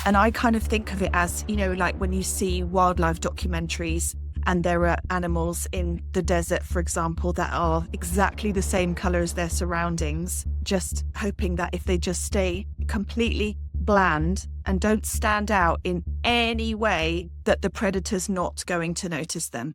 And I kind of think of it as, like when you see wildlife documentaries and there are animals in the desert, for example, that are exactly the same color as their surroundings, just hoping that if they just stay completely bland and don't stand out in any way, that the predator's not going to notice them.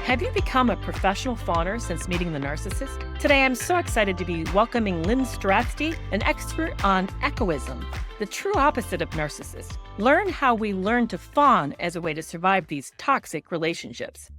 Have you become a professional fawner since meeting the narcissist? Today, I'm so excited to be welcoming Lynn Strathdee, an expert on echoism, the true opposite of narcissist. Learn how we learn to fawn as a way to survive these toxic relationships.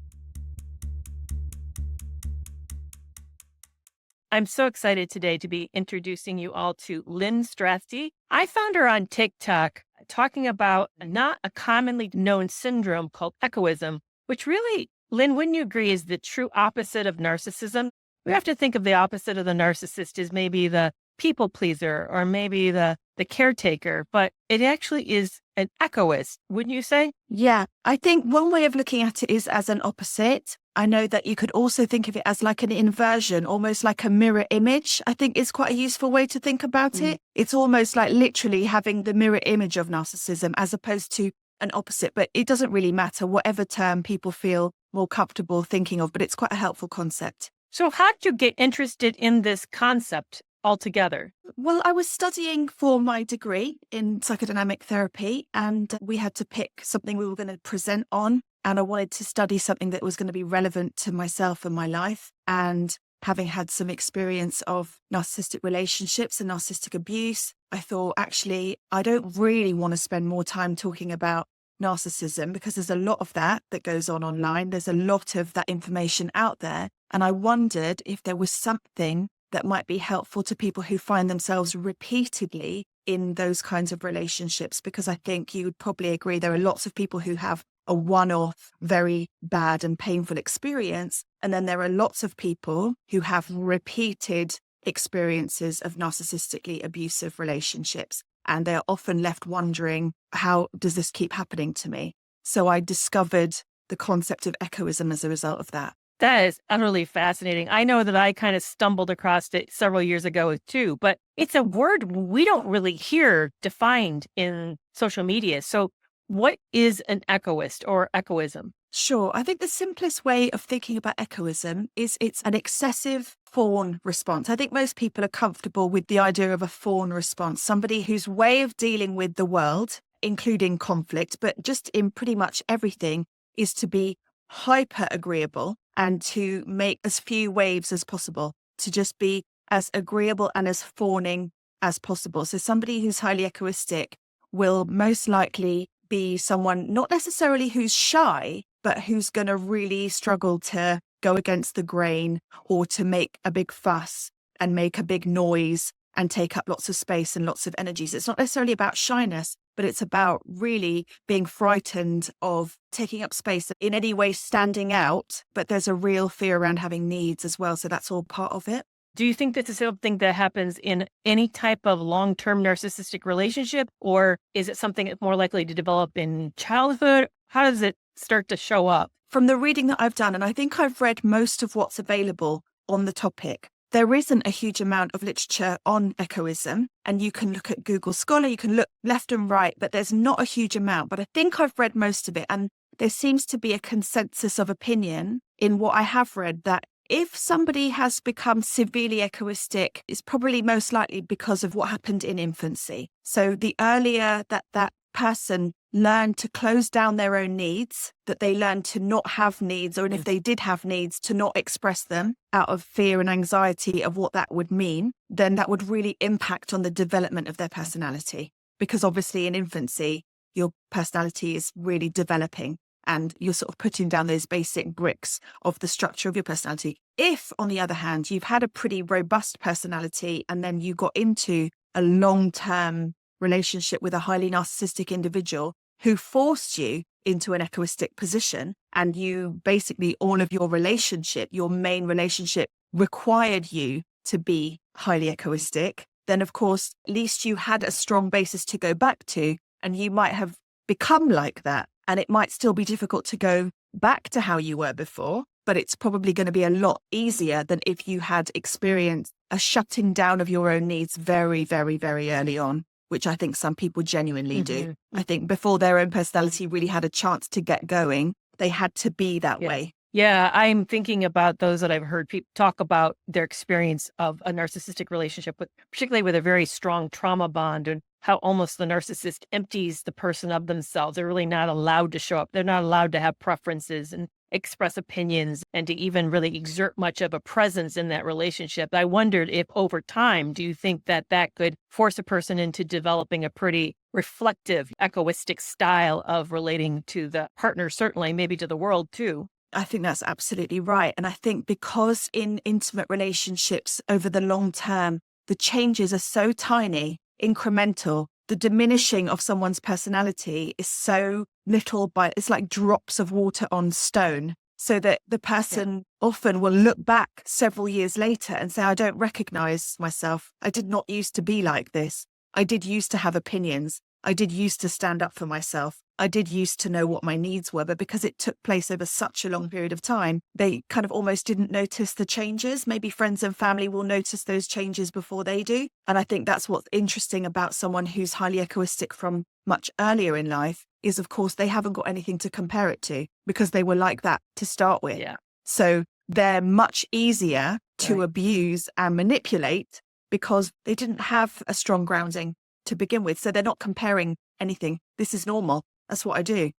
I'm so excited today to be introducing you all to Lynn Strathdee. I found her on TikTok talking about not a commonly known syndrome called echoism, which really, Lynn, wouldn't you agree, is the true opposite of narcissism? We have to think of the opposite of the narcissist as maybe the people pleaser or maybe the caretaker, but it actually is an echoist, wouldn't you say? Yeah, I think one way of looking at it is as an opposite. I know that you could also think of it as like an inversion, almost like a mirror image. I think is quite a useful way to think about it. It's almost like literally having the mirror image of narcissism as opposed to an opposite, but it doesn't really matter, whatever term people feel more comfortable thinking of, but it's quite a helpful concept. So how did you get interested in this concept altogether? Well, I was studying for my degree in psychodynamic therapy, and we had to pick something we were going to present on. And I wanted to study something that was going to be relevant to myself and my life. And having had some experience of narcissistic relationships and narcissistic abuse, I thought, actually, I don't really want to spend more time talking about narcissism because there's a lot of that goes on online. There's a lot of that information out there. And I wondered if there was something that might be helpful to people who find themselves repeatedly in those kinds of relationships, because I think you would probably agree there are lots of people who have a one-off, very bad and painful experience. And then there are lots of people who have repeated experiences of narcissistically abusive relationships. And they're often left wondering, how does this keep happening to me? So I discovered the concept of echoism as a result of that. That is utterly fascinating. I know that I kind of stumbled across it several years ago too, but it's a word we don't really hear defined in social media. So what is an echoist or echoism? Sure. I think the simplest way of thinking about echoism is it's an excessive fawn response. I think most people are comfortable with the idea of a fawn response, somebody whose way of dealing with the world, including conflict, but just in pretty much everything, is to be hyper agreeable and to make as few waves as possible, to just be as agreeable and as fawning as possible. So somebody who's highly echoistic will most likely be someone not necessarily who's shy, but who's going to really struggle to go against the grain or to make a big fuss and make a big noise and take up lots of space and lots of energies. It's not necessarily about shyness, but it's about really being frightened of taking up space, in any way standing out. But there's a real fear around having needs as well. So that's all part of it. Do you think this is something that happens in any type of long-term narcissistic relationship, or is it something that's more likely to develop in childhood? How does it start to show up? From the reading that I've done, and I think I've read most of what's available on the topic, there isn't a huge amount of literature on echoism, and you can look at Google Scholar, you can look left and right, but there's not a huge amount. But I think I've read most of it, and there seems to be a consensus of opinion in what I have read that if somebody has become severely echoistic, it's probably most likely because of what happened in infancy. So the earlier that person learned to close down their own needs, that they learned to not have needs, or if they did have needs, to not express them out of fear and anxiety of what that would mean, then that would really impact on the development of their personality. Because obviously in infancy, your personality is really developing and you're sort of putting down those basic bricks of the structure of your personality. If, on the other hand, you've had a pretty robust personality and then you got into a long-term relationship with a highly narcissistic individual who forced you into an echoistic position, and you basically, all of your relationship, your main relationship, required you to be highly echoistic, then of course, at least you had a strong basis to go back to, and you might have become like that. And it might still be difficult to go back to how you were before, but it's probably going to be a lot easier than if you had experienced a shutting down of your own needs very, very, very early on, which I think some people genuinely do. I think before their own personality really had a chance to get going, they had to be that way. Yeah, I'm thinking about those that I've heard people talk about their experience of a narcissistic relationship, particularly with a very strong trauma bond, and how almost the narcissist empties the person of themselves. They're really not allowed to show up. They're not allowed to have preferences and express opinions and to even really exert much of a presence in that relationship. I wondered if over time, do you think that that could force a person into developing a pretty reflective, echoistic style of relating to the partner, certainly, maybe to the world too? I think that's absolutely right. And I think because in intimate relationships over the long term, the changes are so tiny, incremental, the diminishing of someone's personality is so little, it's like drops of water on stone, so that the person often will look back several years later and say, I don't recognize myself. I did not used to be like this. I did used to have opinions. I did used to stand up for myself. I did used to know what my needs were, but because it took place over such a long period of time, they kind of almost didn't notice the changes. Maybe friends and family will notice those changes before they do. And I think that's what's interesting about someone who's highly echoistic from much earlier in life is, of course, they haven't got anything to compare it to because they were like that to start with. So they're much easier to abuse and manipulate because they didn't have a strong grounding to begin with. So they're not comparing anything. This is normal. That's what I do,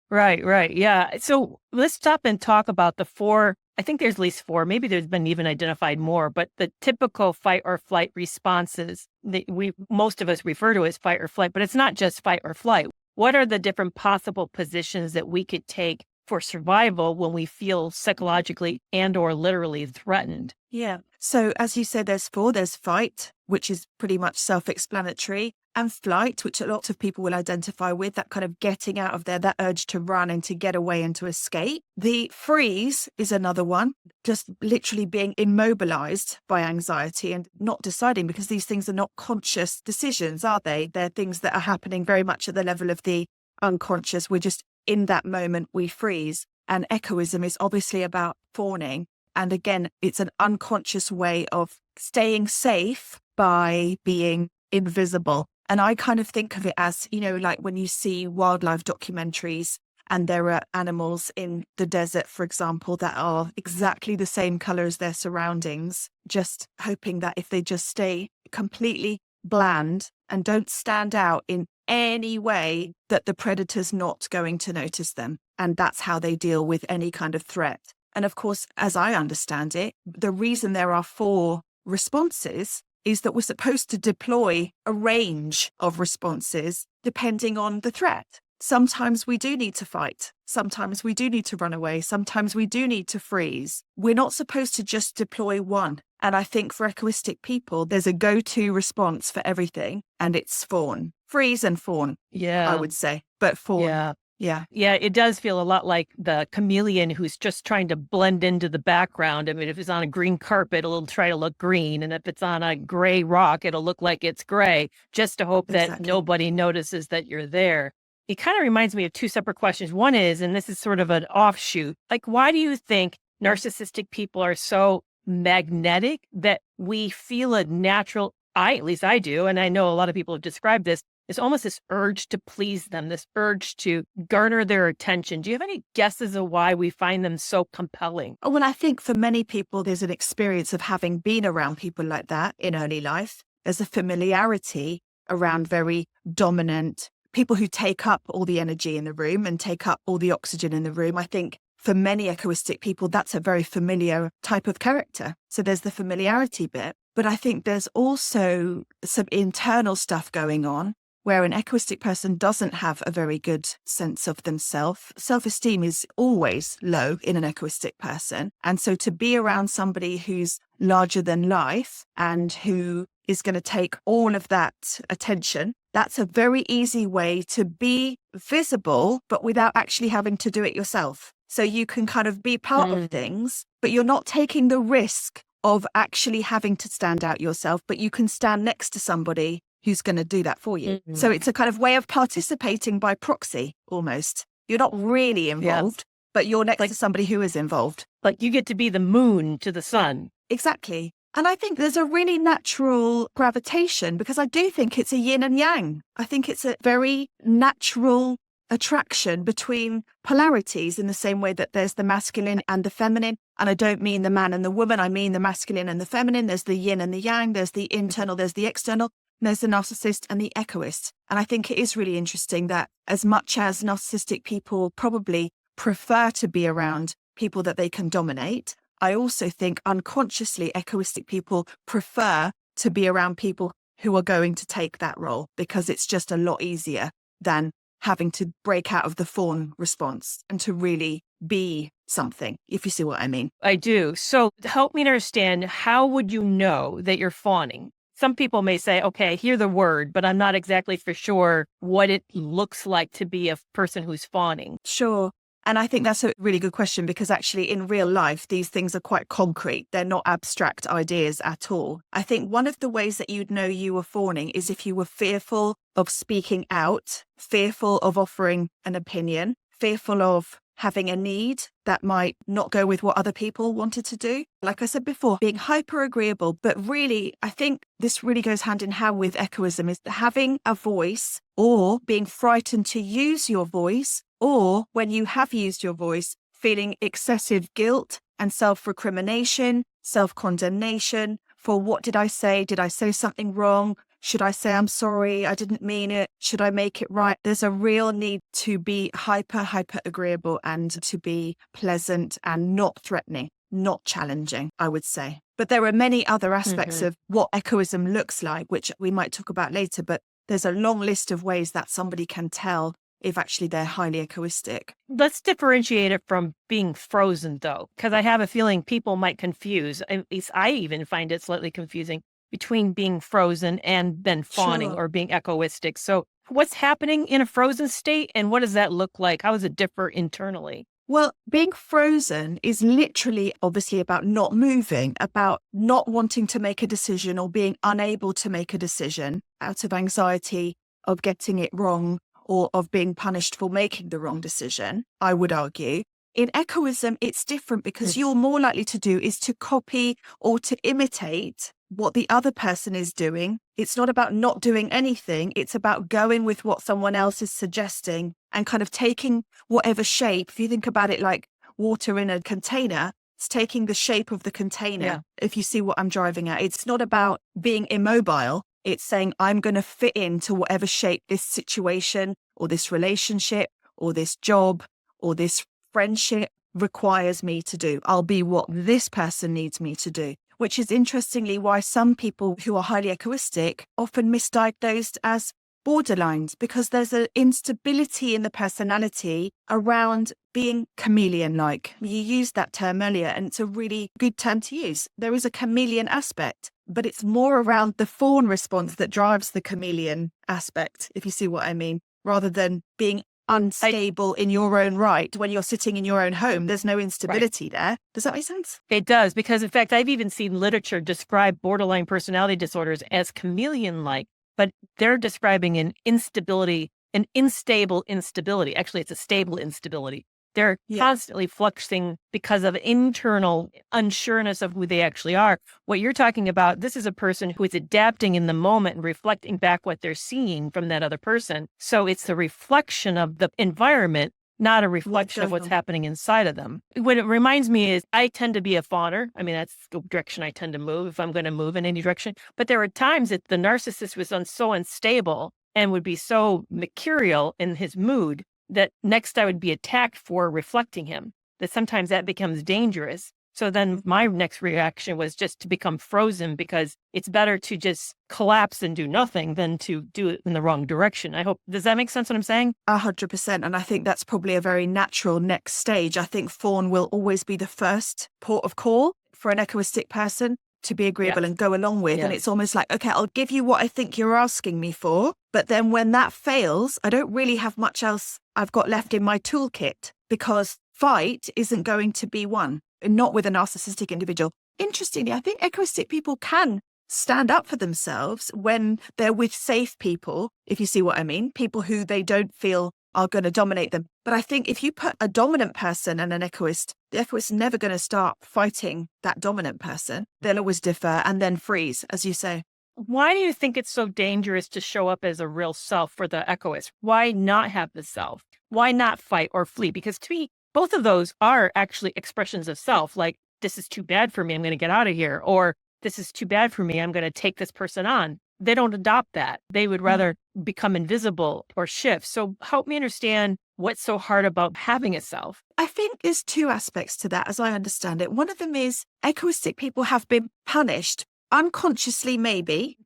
Right. Yeah. So let's stop and talk about the four. I think there's at least four. Maybe there's been even identified more, but the typical fight or flight responses that most of us refer to as fight or flight, but it's not just fight or flight. What are the different possible positions that we could take for survival when we feel psychologically and or literally threatened? Yeah. So as you said, there's four. There's fight, which is pretty much self-explanatory, and flight, which a lot of people will identify with, that kind of getting out of there, that urge to run and to get away and to escape. The freeze is another one, just literally being immobilized by anxiety and not deciding, because these things are not conscious decisions, are they? They're things that are happening very much at the level of the unconscious. We're just in that moment, we freeze. And echoism is obviously about fawning. And again, it's an unconscious way of staying safe by being invisible. And I kind of think of it as, like when you see wildlife documentaries and there are animals in the desert, for example, that are exactly the same color as their surroundings, just hoping that if they just stay completely bland and don't stand out in any way, that the predator's not going to notice them. And that's how they deal with any kind of threat. And of course, as I understand it, the reason there are four responses is that we're supposed to deploy a range of responses depending on the threat. Sometimes we do need to fight. Sometimes we do need to run away. Sometimes we do need to freeze. We're not supposed to just deploy one. And I think for echoistic people, there's a go-to response for everything, and it's fawn. Freeze and fawn, I would say. But fawn. Yeah, it does feel a lot like the chameleon who's just trying to blend into the background. I mean, if it's on a green carpet, it'll try to look green. And if it's on a gray rock, it'll look like it's gray, just to hope that nobody notices that you're there. It kind of reminds me of two separate questions. One is, and this is sort of an offshoot, like, why do you think narcissistic people are so magnetic that we feel a natural, at least I do, and I know a lot of people have described this, it's almost this urge to please them, this urge to garner their attention. Do you have any guesses of why we find them so compelling? Oh, well, I think for many people, there's an experience of having been around people like that in early life. There's a familiarity around very dominant people who take up all the energy in the room and take up all the oxygen in the room. I think for many echoistic people, that's a very familiar type of character. So there's the familiarity bit. But I think there's also some internal stuff going on where an echoistic person doesn't have a very good sense of themselves. Self-esteem is always low in an echoistic person. And so to be around somebody who's larger than life and who is going to take all of that attention, that's a very easy way to be visible, but without actually having to do it yourself. So you can kind of be part of things, but you're not taking the risk of actually having to stand out yourself, but you can stand next to somebody who's going to do that for you. So it's a kind of way of participating by proxy, almost. You're not really involved, but you're next to somebody who is involved. Like you get to be the moon to the sun. Exactly. And I think there's a really natural gravitation because I do think it's a yin and yang. I think it's a very natural attraction between polarities in the same way that there's the masculine and the feminine. And I don't mean the man and the woman. I mean the masculine and the feminine. There's the yin and the yang. There's the internal, there's the external. There's the narcissist and the echoist. And I think it is really interesting that as much as narcissistic people probably prefer to be around people that they can dominate, I also think unconsciously echoistic people prefer to be around people who are going to take that role because it's just a lot easier than having to break out of the fawn response and to really be something, if you see what I mean. I do. So help me understand, how would you know that you're fawning? Some people may say, okay, I hear the word, but I'm not exactly for sure what it looks like to be a person who's fawning. Sure. And I think that's a really good question because actually in real life, these things are quite concrete. They're not abstract ideas at all. I think one of the ways that you'd know you were fawning is if you were fearful of speaking out, fearful of offering an opinion, fearful of having a need that might not go with what other people wanted to do. Like I said before, being hyper agreeable, but really, I think this really goes hand in hand with echoism, is having a voice or being frightened to use your voice, or when you have used your voice, feeling excessive guilt and self-recrimination, self-condemnation for what did I say? Did I say something wrong? Should I say, I'm sorry, I didn't mean it? Should I make it right? There's a real need to be hyper agreeable and to be pleasant and not threatening, not challenging, I would say. But there are many other aspects of what echoism looks like, which we might talk about later. But there's a long list of ways that somebody can tell if actually they're highly echoistic. Let's differentiate it from being frozen, though, because I have a feeling people might confuse, at least I even find it slightly confusing, between being frozen and then fawning or being echoistic. So what's happening in a frozen state and what does that look like? How does it differ internally? Well, being frozen is literally obviously about not moving, about not wanting to make a decision or being unable to make a decision out of anxiety of getting it wrong or of being punished for making the wrong decision, I would argue. In echoism, it's different because you're more likely to do is to copy or to imitate what the other person is doing. It's not about not doing anything. It's about going with what someone else is suggesting and kind of taking whatever shape. If you think about it like water in a container, it's taking the shape of the container. Yeah. If you see what I'm driving at, it's not about being immobile. It's saying, I'm going to fit into whatever shape this situation or this relationship or this job or this friendship requires me to do. I'll be what this person needs me to do, which is interestingly why some people who are highly echoistic often misdiagnosed as borderlines, because there's an instability in the personality around being chameleon-like. You used that term earlier, and it's a really good term to use. There is a chameleon aspect, but it's more around the fawn response that drives the chameleon aspect, if you see what I mean, rather than being unstable in your own right. When you're sitting in your own home, there's no instability there. Does that make sense? It does, because in fact, I've even seen literature describe borderline personality disorders as chameleon-like, but they're describing an instability, an unstable instability. Actually, it's a stable instability. They're constantly fluxing because of internal unsureness of who they actually are. What you're talking about, this is a person who is adapting in the moment and reflecting back what they're seeing from that other person. So it's the reflection of the environment, not a reflection of what's happening inside of them. What it reminds me is I tend to be a fawner. I mean, that's the direction I tend to move if I'm going to move in any direction. But there are times that the narcissist was so unstable and would be so mercurial in his mood that next I would be attacked for reflecting him, that sometimes that becomes dangerous. So then my next reaction was just to become frozen, because it's better to just collapse and do nothing than to do it in the wrong direction. I hope, does that make sense what I'm saying? 100%. And I think that's probably a very natural next stage. I think fawn will always be the first port of call for an echoistic person to be agreeable and go along with. And it's almost like, okay, I'll give you what I think you're asking me for. But then when that fails, I don't really have much else I've got left in my toolkit, because fight isn't going to be won, not with a narcissistic individual. Interestingly, I think echoistic people can stand up for themselves when they're with safe people, if you see what I mean, people who they don't feel are going to dominate them. But I think if you put a dominant person and an echoist, the echoist is never going to start fighting that dominant person. They'll always differ and then freeze, as you say. Why do you think it's so dangerous to show up as a real self for the echoist? Why not have the self? Why not fight or flee? Because to me, both of those are actually expressions of self. Like, this is too bad for me, I'm going to get out of here. Or this is too bad for me, I'm going to take this person on. They don't adopt that. They would rather become invisible or shift. So help me understand what's so hard about having a self. I think there's two aspects to that, as I understand it. One of them is echoistic people have been punished unconsciously, maybe,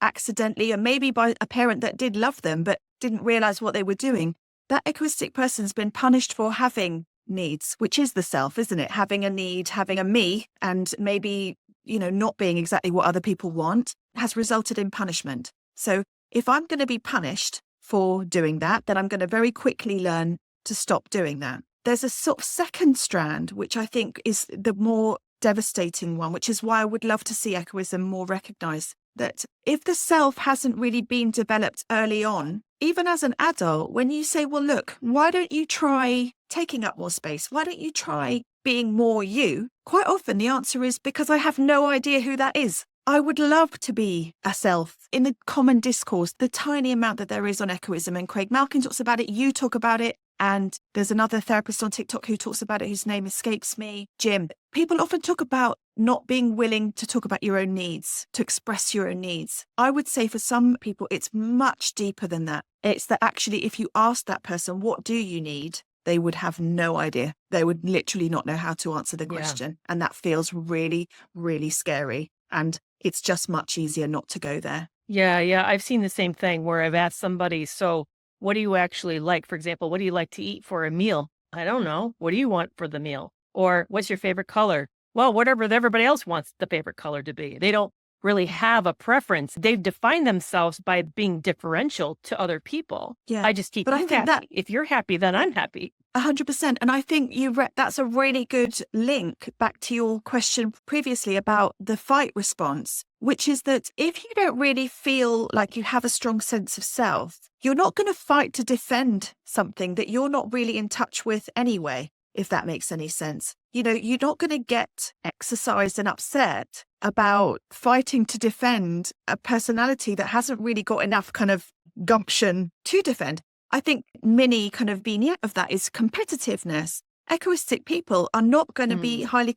accidentally, and maybe by a parent that did love them, but didn't realize what they were doing. That echoistic person's been punished for having needs, which is the self, isn't it? Having a need, having a me, and maybe, not being exactly what other people want has resulted in punishment. So if I'm going to be punished for doing that, then I'm going to very quickly learn to stop doing that. There's a sort of second strand, which I think is the more devastating one, which is why I would love to see echoism more recognized. That if the self hasn't really been developed early on, even as an adult, when you say, well, look, why don't you try taking up more space? Why don't you try being more you? Quite often the answer is because I have no idea who that is. I would love to be a self in the common discourse, the tiny amount that there is on echoism. And Craig Malkin talks about it. You talk about it. And there's another therapist on TikTok who talks about it, whose name escapes me, Jim. People often talk about not being willing to talk about your own needs, to express your own needs. I would say for some people, it's much deeper than that. It's that actually, if you ask that person, what do you need? They would have no idea. They would literally not know how to answer the question. Yeah. And that feels really, really scary. And it's just much easier not to go there. Yeah. I've seen the same thing where I've asked somebody, so what do you actually like? For example, what do you like to eat for a meal? I don't know. What do you want for the meal? Or what's your favorite color? Well, whatever everybody else wants the favorite color to be. They don't really have a preference. They've defined themselves by being differential to other people. Yeah. I just keep you happy. If you're happy, then I'm happy. 100%. And I think that's a really good link back to your question previously about the fight response, which is that if you don't really feel like you have a strong sense of self, you're not going to fight to defend something that you're not really in touch with anyway, if that makes any sense. You're not going to get exercised and upset about fighting to defend a personality that hasn't really got enough kind of gumption to defend. I think mini kind of vignette of that is competitiveness. Echoistic people are not going to be highly,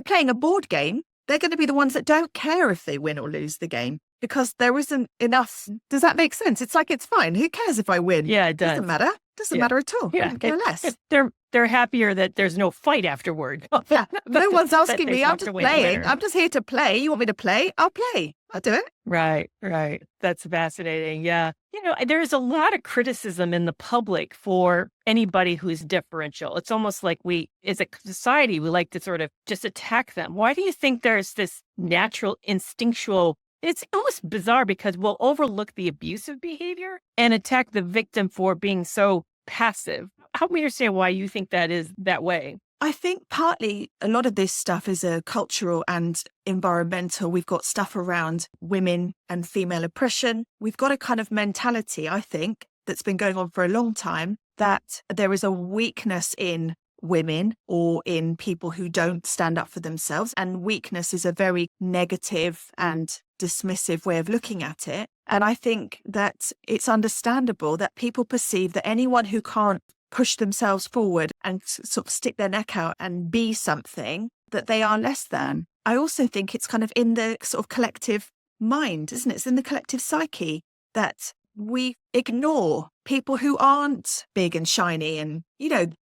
playing a board game. They're going to be the ones that don't care if they win or lose the game because there isn't enough. Does that make sense? It's like, it's fine. Who cares if I win? Yeah, it does. Doesn't matter. Doesn't matter at all. Yeah. Less. They're happier that there's no fight afterward. Yeah. No one's asking me. I'm just playing. I'm just here to play. You want me to play? I'll play. I'll do it. Right. That's fascinating. Yeah. There's a lot of criticism in the public for anybody who's differential. It's almost like we, as a society, we like to sort of just attack them. Why do you think there's this natural, instinctual? It's almost bizarre because we'll overlook the abusive behavior and attack the victim for being so passive. Help me understand why you think that is that way. I think partly a lot of this stuff is a cultural and environmental. We've got stuff around women and female oppression. We've got a kind of mentality, I think, that's been going on for a long time, that there is a weakness in women or in people who don't stand up for themselves. And weakness is a very negative and dismissive way of looking at it. And I think that it's understandable that people perceive that anyone who can't push themselves forward and sort of stick their neck out and be something, that they are less than. I also think it's kind of in the sort of collective mind, isn't it? It's in the collective psyche that we ignore people who aren't big and shiny. And,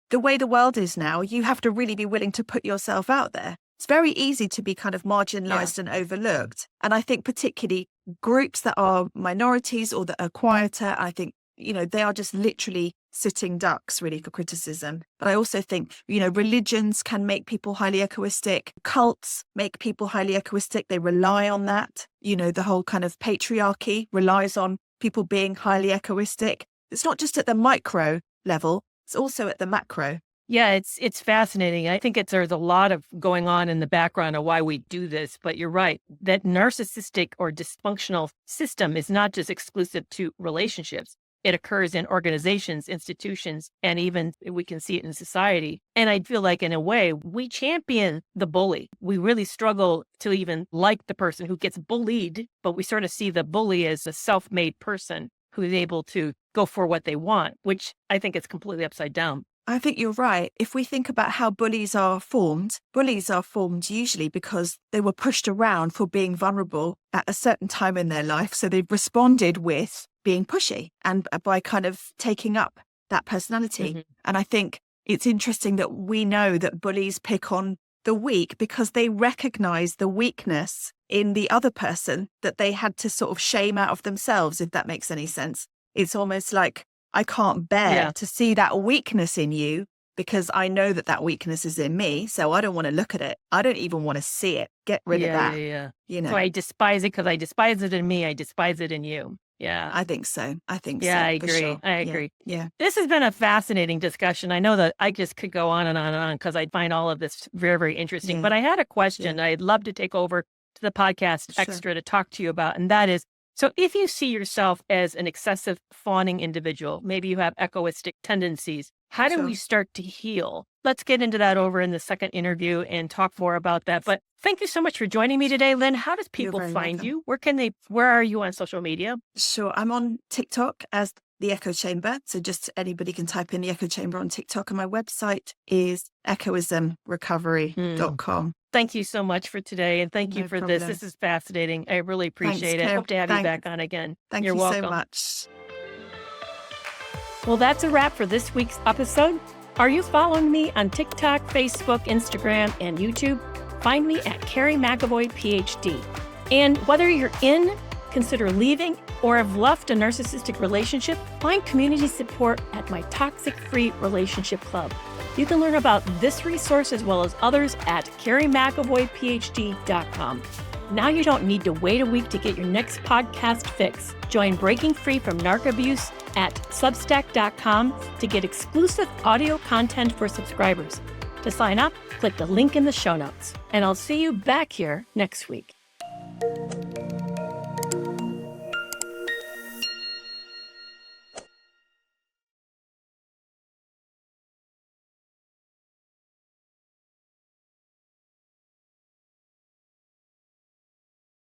the way the world is now, you have to really be willing to put yourself out there. It's very easy to be kind of marginalized and overlooked. And I think particularly groups that are minorities or that are quieter, I think, they are just literally sitting ducks really for criticism. But I also think, religions can make people highly echoistic. Cults make people highly echoistic. They rely on that. The whole kind of patriarchy relies on people being highly echoistic. It's not just at the micro level, it's also at the macro. Yeah, it's fascinating. I think there's a lot of going on in the background of why we do this, but you're right. That narcissistic or dysfunctional system is not just exclusive to relationships. it occurs in organizations, institutions, and even we can see it in society. And I feel like in a way, we champion the bully. We really struggle to even like the person who gets bullied, but we sort of see the bully as a self-made person who is able to go for what they want, which I think is completely upside down. I think you're right. If we think about how bullies are formed usually because they were pushed around for being vulnerable at a certain time in their life. So they've responded with being pushy and by kind of taking up that personality. Mm-hmm. And I think it's interesting that we know that bullies pick on the weak because they recognize the weakness in the other person that they had to sort of shame out of themselves, if that makes any sense. It's almost like, I can't bear to see that weakness in you because I know that that weakness is in me. So I don't want to look at it. I don't even want to see it. Get rid of that. Yeah. You know, So I despise it because I despise it in me. I despise it in you. Yeah. I think so. Yeah, I for agree. sure. I agree. Yeah. This has been a fascinating discussion. I know that I just could go on and on and on because I find all of this very, very interesting. Yeah. But I had a question I'd love to take over to the podcast extra to talk to you about. And that is, so if you see yourself as an excessive fawning individual, maybe you have echoistic tendencies, how do we start to heal? Let's get into that over in the second interview and talk more about that. But thank you so much for joining me today, Lynn. How does people find you? Where are you on social media? Sure. I'm on TikTok as The Echo Chamber. So just anybody can type in The Echo Chamber on TikTok. And my website is echoismrecovery.com. Thank you so much for today. And thank you for this. This is fascinating. I really appreciate it. Hope to have you back on again. Thank you welcome. so much. Well, that's a wrap for this week's episode. Are you following me on TikTok, Facebook, Instagram, and YouTube? Find me at Kerry McAvoy, Ph.D. And whether you're in, consider leaving, or have left a narcissistic relationship, find community support at my Toxic Free Relationship Club. You can learn about this resource as well as others at kerrymcavoyphd.com. Now you don't need to wait a week to get your next podcast fix. Join Breaking Free from Narc Abuse at substack.com to get exclusive audio content for subscribers. To sign up, click the link in the show notes. And I'll see you back here next week.